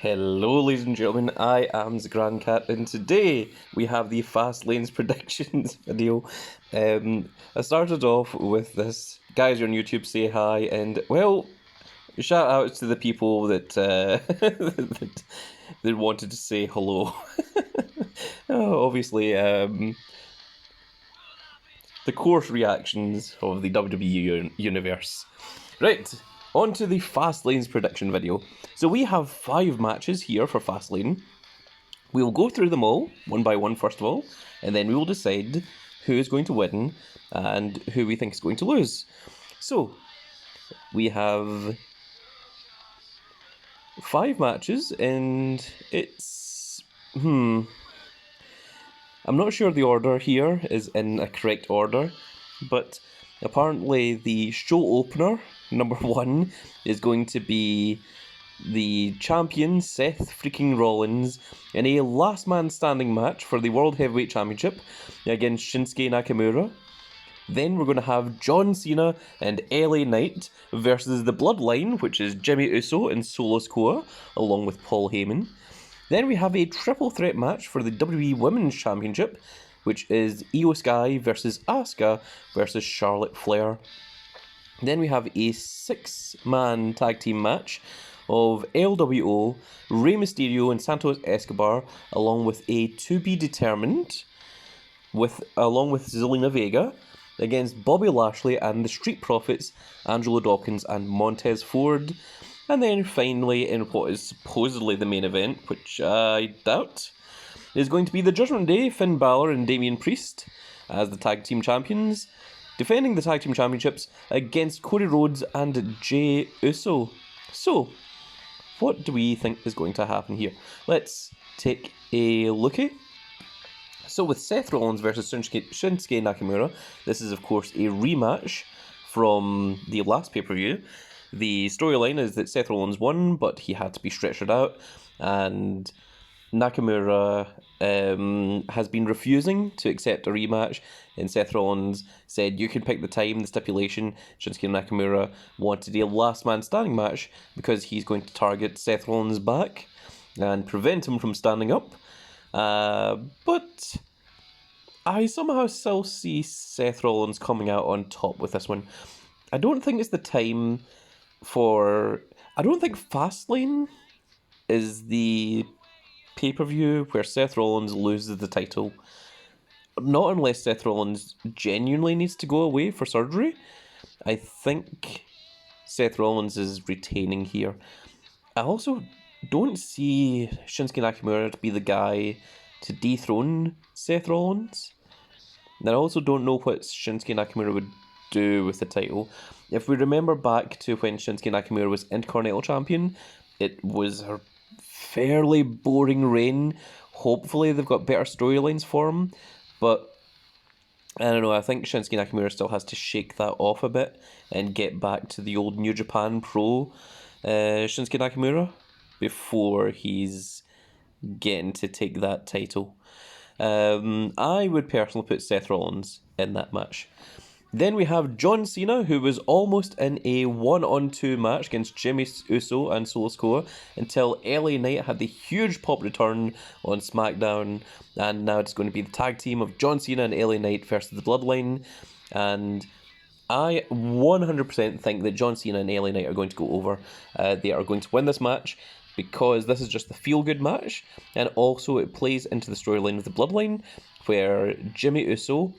Hello, ladies and gentlemen, I am the Grand Cat, and today we have the Fastlane Predictions video. I started off with this, guys on YouTube say hi, and well, shout outs to the people that, that wanted to say hello. Obviously, the course reactions of the WWE universe. Right, on to the Fastlane's prediction video. So we have 5 matches here for Fastlane. We'll go through them all, one by one first of all, and then we will decide who is going to win and who we think is going to lose. So, we have 5 matches, and it's... I'm not sure the order here is in a correct order, but apparently the show opener, number 1, is going to be the champion, Seth freaking Rollins, in a last man standing match for the World Heavyweight Championship against Shinsuke Nakamura. Then we're going to have John Cena and LA Knight versus the Bloodline, which is Jimmy Uso and Solo Sikoa, along with Paul Heyman. Then we have a triple threat match for the WWE Women's Championship, which is Io Sky versus Asuka versus Charlotte Flair. Then we have a 6-man tag team match of LWO, Rey Mysterio and Santos Escobar, along with a to be determined, along with Zelina Vega, against Bobby Lashley and the Street Profits, Angelo Dawkins and Montez Ford. And then finally, in what is supposedly the main event, which I doubt, is going to be the Judgment Day, Finn Balor and Damian Priest as the tag team champions, defending the tag team championships against Cody Rhodes and Jey Uso. So, what do we think is going to happen here? Let's take a lookie. So with Seth Rollins versus Shinsuke Nakamura, this is of course a rematch from the last pay-per-view. The storyline is that Seth Rollins won, but he had to be stretchered out, and Nakamura has been refusing to accept a rematch, and Seth Rollins said you can pick the time, the stipulation. Shinsuke Nakamura wanted a last man standing match because he's going to target Seth Rollins' back and prevent him from standing up. But I somehow still see Seth Rollins coming out on top with this one. I don't think it's the time for... I don't think Fastlane is the pay-per-view where Seth Rollins loses the title. Not unless Seth Rollins genuinely needs to go away for surgery. I think Seth Rollins is retaining here. I also don't see Shinsuke Nakamura to be the guy to dethrone Seth Rollins. And I also don't know what Shinsuke Nakamura would do with the title. If we remember back to when Shinsuke Nakamura was Intercontinental Champion, it was a fairly boring reign. Hopefully they've got better storylines for him, but I don't know, I think Shinsuke Nakamura still has to shake that off a bit and get back to the old New Japan Pro Shinsuke Nakamura before he's getting to take that title. I would personally put Seth Rollins in that match. Then we have John Cena, who was almost in a 1-on-2 match against Jimmy Uso and Solo Sikoa until LA Knight had the huge pop return on SmackDown, and now it's going to be the tag team of John Cena and LA Knight versus the Bloodline. And I 100% think that John Cena and LA Knight are going to go over. They are going to win this match because this is just the feel-good match, and also it plays into the storyline of the Bloodline, where Jimmy Uso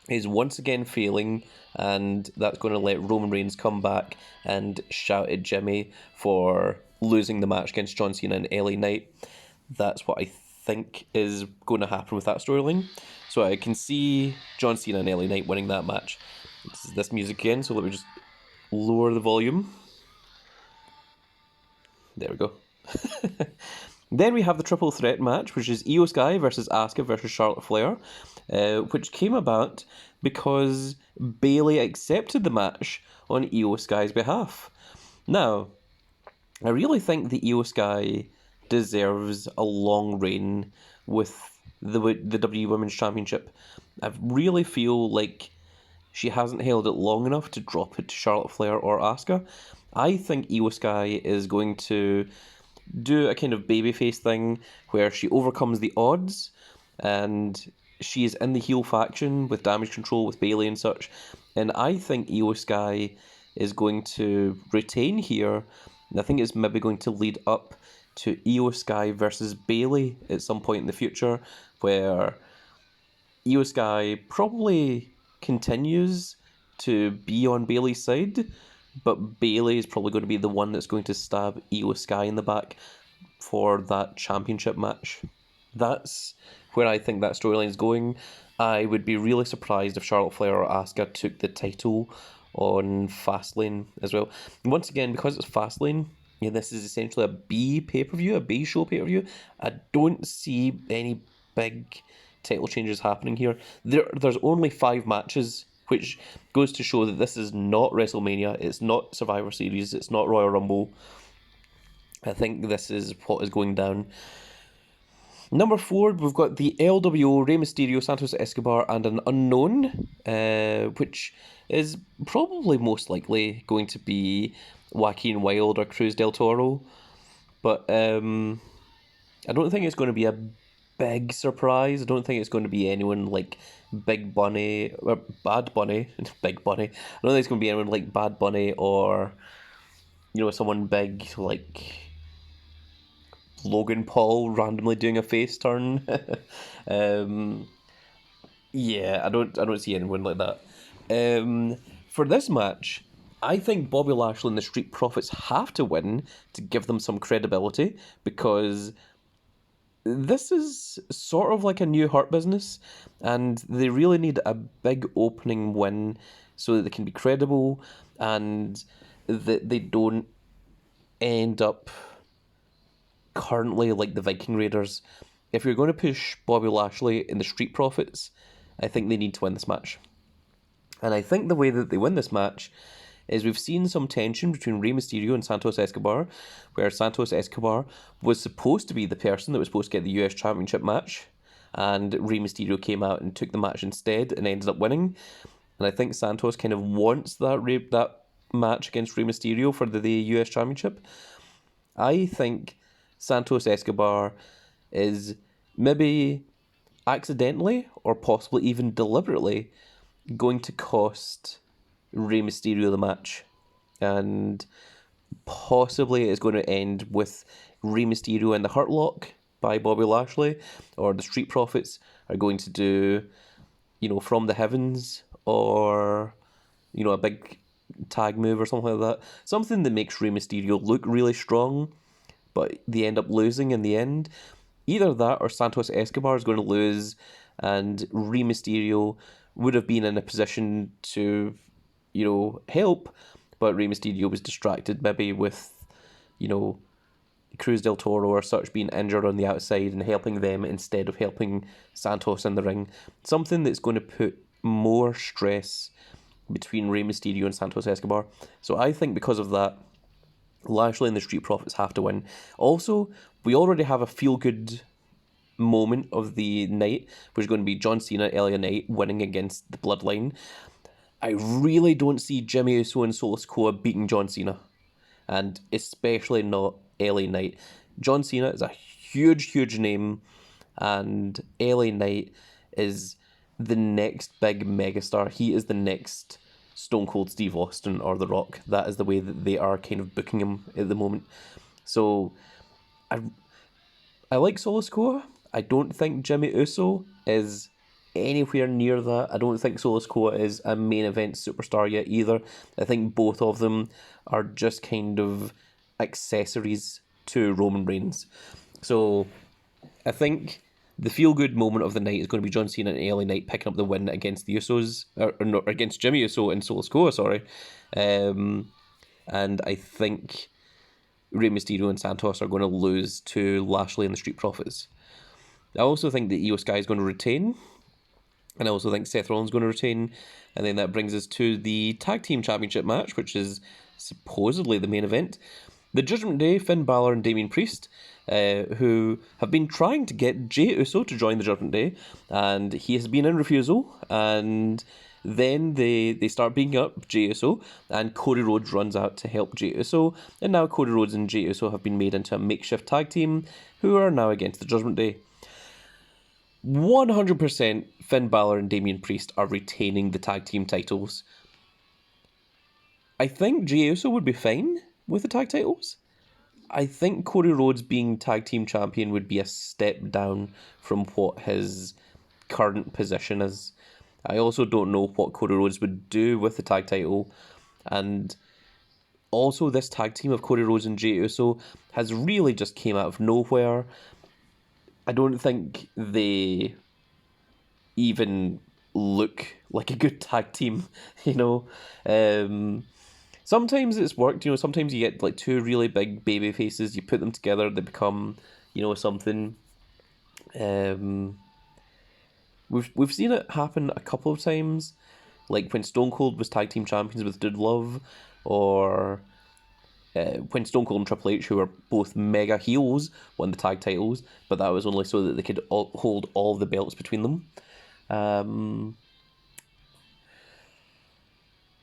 is once again failing, and that's going to let Roman Reigns come back and shout at Jimmy for losing the match against John Cena and LA Knight. That's what I think is going to happen with that storyline. So I can see John Cena and LA Knight winning that match. This music again, so let me just lower the volume. There we go. Then we have the triple threat match, which is Io Sky versus Asuka versus Charlotte Flair, which came about because Bayley accepted the match on Io Sky's behalf. Now, I really think that Io Sky deserves a long reign with the WWE Women's Championship. I really feel like she hasn't held it long enough to drop it to Charlotte Flair or Asuka. I think Io Sky is going to do a kind of babyface thing where she overcomes the odds and she is in the heel faction with Damage Control, with Bayley and such. And I think Io Sky is going to retain here. And I think it's maybe going to lead up to Io Sky versus Bayley at some point in the future, where Io Sky probably continues to be on Bayley's side, but Bayley is probably going to be the one that's going to stab Io Sky in the back for that championship match. That's where I think that storyline is going. I would be really surprised if Charlotte Flair or Asuka took the title on Fastlane as well. And once again, because it's Fastlane, this is essentially a B pay-per-view, a B show pay-per-view. I don't see any big title changes happening here. There's only 5 matches, which goes to show that this is not WrestleMania, it's not Survivor Series, it's not Royal Rumble. I think this is what is going down. Number 4, we've got the LWO, Rey Mysterio, Santos Escobar, and an unknown, which is probably most likely going to be Joaquin Wilde or Cruz del Toro. But I don't think it's going to be a big surprise. I don't think it's going to be anyone like Big Bunny, or Bad Bunny, Big Bunny. I don't think it's going to be anyone like Bad Bunny or, someone big like Logan Paul randomly doing a face turn. Yeah, I don't see anyone like that. For this match, I think Bobby Lashley and the Street Profits have to win to give them some credibility, because this is sort of like a new Hurt Business, and they really need a big opening win so that they can be credible and that they don't end up currently like the Viking Raiders. If you're going to push Bobby Lashley and the Street Profits, I think they need to win this match. And I think the way that they win this match is we've seen some tension between Rey Mysterio and Santos Escobar, where Santos Escobar was supposed to be the person that was supposed to get the US Championship match, and Rey Mysterio came out and took the match instead and ended up winning. And I think Santos kind of wants that match against Rey Mysterio for the US Championship. I think Santos Escobar is maybe accidentally or possibly even deliberately going to cost Rey Mysterio the match, and possibly it's going to end with Rey Mysterio in the Hurt Lock by Bobby Lashley, or the Street Profits are going to do, From the Heavens, or a big tag move or something like that, something that makes Rey Mysterio look really strong, but they end up losing in the end. Either that or Santos Escobar is going to lose, and Rey Mysterio would have been in a position to, help, but Rey Mysterio was distracted maybe with, Cruz del Toro or such being injured on the outside and helping them instead of helping Santos in the ring. Something that's going to put more stress between Rey Mysterio and Santos Escobar. So I think because of that, Lashley and the Street Profits have to win. Also, we already have a feel-good moment of the night, which is going to be John Cena, LA Knight winning against the Bloodline. I really don't see Jimmy Uso and Solo Sikoa beating John Cena, and especially not LA Knight. John Cena is a huge, huge name, and LA Knight is the next big megastar. He is the next Stone Cold Steve Austin or The Rock. That is the way that they are kind of booking him at the moment. So I like Solo Sikoa. I don't think Jimmy Uso is anywhere near that. I don't think Solo Sikoa is a main event superstar yet either. I think both of them are just kind of accessories to Roman Reigns. So I think the feel-good moment of the night is going to be John Cena and LA Knight picking up the win against the Usos, or not, against Jimmy Uso and Solo Sikoa, sorry. And I think Rey Mysterio and Santos are going to lose to Lashley and the Street Profits. I also think that Io Sky is going to retain, and I also think Seth Rollins is going to retain, and then that brings us to the Tag Team Championship match, which is supposedly the main event. The Judgment Day, Finn Balor and Damian Priest, who have been trying to get Jey Uso to join the Judgment Day, and he has been in refusal, and Then they start beating up Jey Uso, and Cody Rhodes runs out to help Jey Uso, and now Cody Rhodes and Jey Uso have been made into a makeshift tag team who are now against the Judgment Day. 100% Finn Balor and Damian Priest are retaining the tag team titles. I think Jey Uso would be fine with the tag titles. I think Cody Rhodes being tag team champion would be a step down from what his current position is. I also don't know what Cody Rhodes would do with the tag title. And also this tag team of Cody Rhodes and Jey Uso has really just came out of nowhere. I don't think they even look like a good tag team, you know. Sometimes it's worked, you know, sometimes you get like two really big baby faces, you put them together, they become, you know, something. We've seen it happen a couple of times, like when Stone Cold was tag team champions with Dude Love, or when Stone Cold and Triple H, who were both mega heels, won the tag titles, but that was only so that they could hold all the belts between them.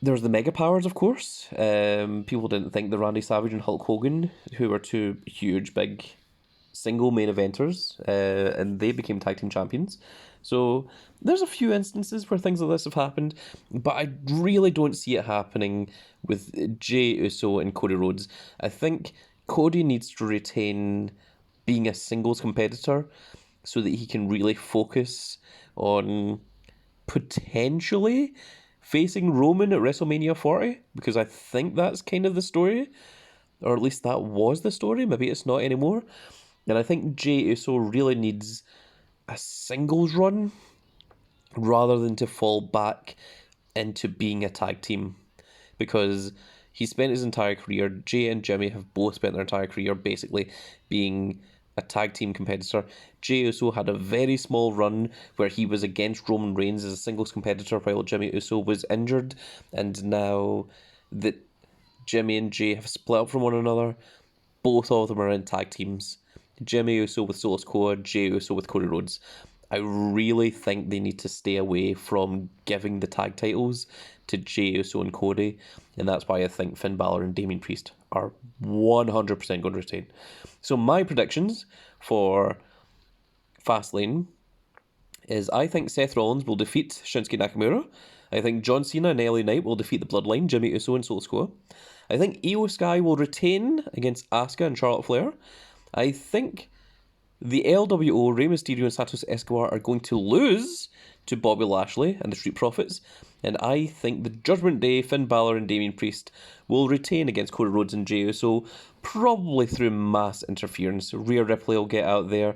There's the Mega Powers, of course. People didn't think that Randy Savage and Hulk Hogan, who were two huge, big single main eventers, and they became tag team champions. So there's a few instances where things like this have happened, but I really don't see it happening with Jey Uso and Cody Rhodes. I think Cody needs to retain being a singles competitor so that he can really focus on potentially facing Roman at WrestleMania 40, because I think that's kind of the story, or at least that was the story. Maybe it's not anymore. And I think Jey Uso really needs a singles run rather than to fall back into being a tag team, because he spent his entire career, Jey and Jimmy have both spent their entire career basically being a tag team competitor. Jey Uso had a very small run where he was against Roman Reigns as a singles competitor while Jimmy Uso was injured, and now that Jimmy and Jey have split up from one another, both of them are in tag teams. Jimmy Uso with Solo Sikoa, Jey Uso with Cody Rhodes. I really think they need to stay away from giving the tag titles to Jey Uso and Cody, and that's why I think Finn Balor and Damian Priest are 100% going to retain. So my predictions for Fastlane is I think Seth Rollins will defeat Shinsuke Nakamura. I think John Cena and LA Knight will defeat the Bloodline, Jimmy Uso and Solo Sikoa. I think Io Sky will retain against Asuka and Charlotte Flair. I think the LWO, Rey Mysterio and Santos Escobar are going to lose to Bobby Lashley and the Street Profits. And I think the Judgment Day, Finn Balor and Damian Priest will retain against Cody Rhodes and Jey Uso, probably through mass interference. Rhea Ripley will get out there.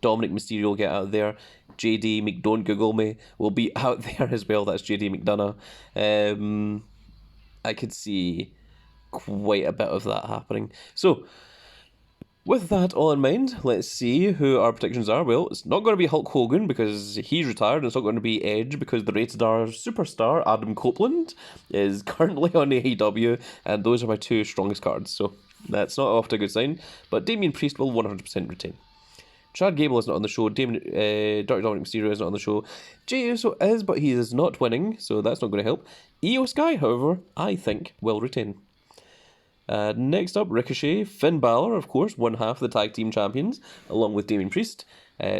Dominic Mysterio will get out there. JD Don't Google Me will be out there as well. That's JD McDonough. I could see quite a bit of that happening. So, with that all in mind, let's see who our predictions are. Well, it's not going to be Hulk Hogan because he's retired, and it's not going to be Edge because the Rated R superstar, Adam Copeland, is currently on AEW, and those are my two strongest cards, so that's not off to a good sign. But Damian Priest will 100% retain. Chad Gable is not on the show. Dr. Dominic Mysterio is not on the show. Jey Uso is, but he is not winning, so that's not going to help. Io Sky, however, I think will retain. Next up, Ricochet. Finn Balor, of course, one half of the tag team champions, along with Damian Priest,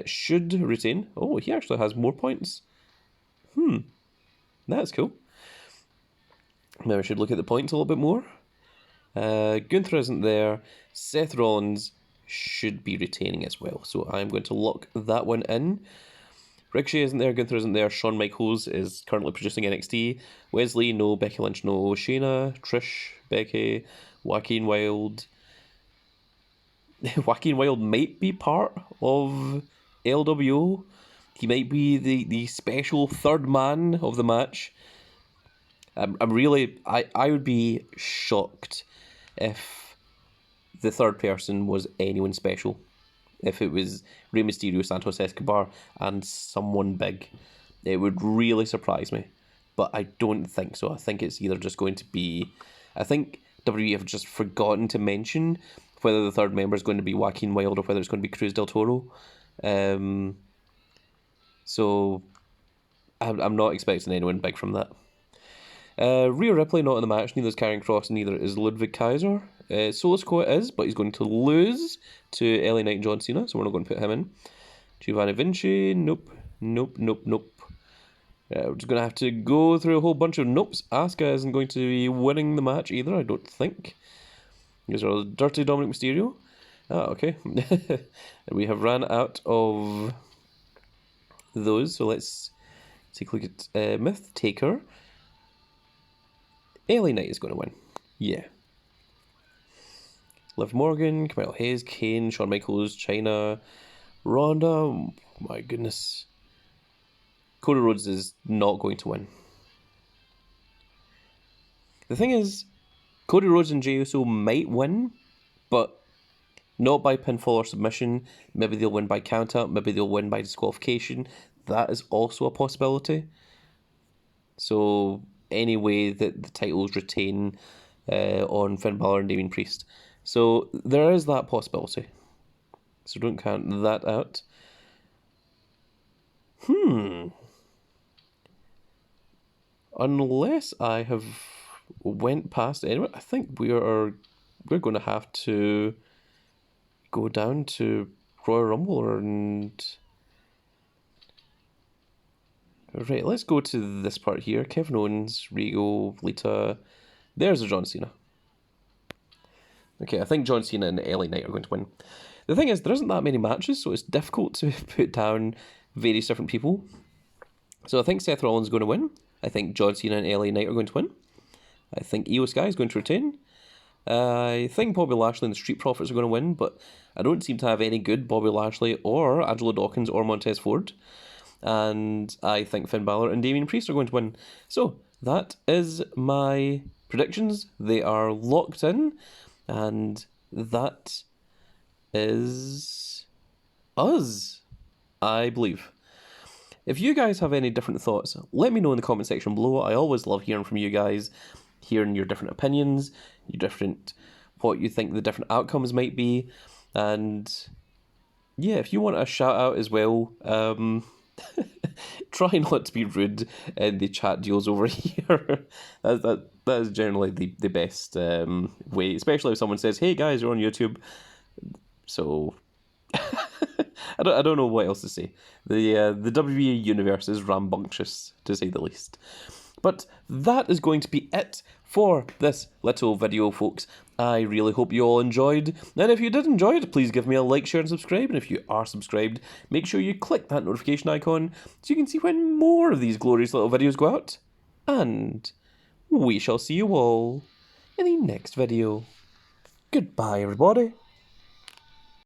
should retain. Oh, he actually has more points. That's cool. Maybe I should look at the points a little bit more. Gunther isn't there. Seth Rollins should be retaining as well, so I'm going to lock that one in. Ricochet isn't there, Gunther isn't there, Shawn Michaels is currently producing NXT, Wesley, no, Becky Lynch, no, Shayna, Trish, Becky, Joaquin Wilde. Joaquin Wilde might be part of LWO. He might be the special third man of the match. I would be shocked if the third person was anyone special. If it was Rey Mysterio, Santos Escobar, and someone big. It would really surprise me. But I don't think so. I think it's either just going to be... I think WWE have just forgotten to mention whether the third member is going to be Joaquin Wilde or whether it's going to be Cruz del Toro. So I'm not expecting anyone big from that. Rhea Ripley not in the match, neither is Karrion Kross, neither is Ludwig Kaiser. Solo Sikoa is, but he's going to lose to LA Knight and John Cena, so we're not going to put him in. Giovanni Vinci, nope. We're just going to have to go through a whole bunch of nopes. Asuka isn't going to be winning the match either, I don't think. These are Dirty Dominic Mysterio. Okay. We have ran out of those, so let's take a look at Myth Taker. LA Knight is going to win. Yeah. Liv Morgan, Camille Hayes, Kane, Shawn Michaels, Chyna, Ronda. Oh, my goodness. Cody Rhodes is not going to win. The thing is, Cody Rhodes and Jey Uso might win, but not by pinfall or submission. Maybe they'll win by count-out. Maybe they'll win by disqualification. That is also a possibility. So, any way that the titles retain on Finn Balor and Damian Priest. So, there is that possibility. So, don't count that out. Unless I have went past anyway, I think we're going to have to go down to Royal Rumble and... Right, let's go to this part here. Kevin Owens, Regal, Lita. There's a John Cena. Okay, I think John Cena and LA Knight are going to win. The thing is, there isn't that many matches, so it's difficult to put down various different people. So I think Seth Rollins is going to win. I think John Cena and LA Knight are going to win. I think Io Sky is going to retain. I think Bobby Lashley and the Street Profits are going to win, but I don't seem to have any good Bobby Lashley or Angelo Dawkins or Montez Ford. And I think Finn Balor and Damian Priest are going to win. So, that is my predictions. They are locked in. And that is us, I believe. If you guys have any different thoughts, let me know in the comment section below. I always love hearing from you guys, hearing your different opinions, what you think the different outcomes might be. And yeah, if you want a shout out as well, try not to be rude in the chat deals over here. That is generally the best way, especially if someone says, "Hey guys, you're on YouTube." So I don't know what else to say. The WWE universe is rambunctious, to say the least. But that is going to be it for this little video, folks. I really hope you all enjoyed. And if you did enjoy it, please give me a like, share, and subscribe. And if you are subscribed, make sure you click that notification icon so you can see when more of these glorious little videos go out. And we shall see you all in the next video. Goodbye, everybody.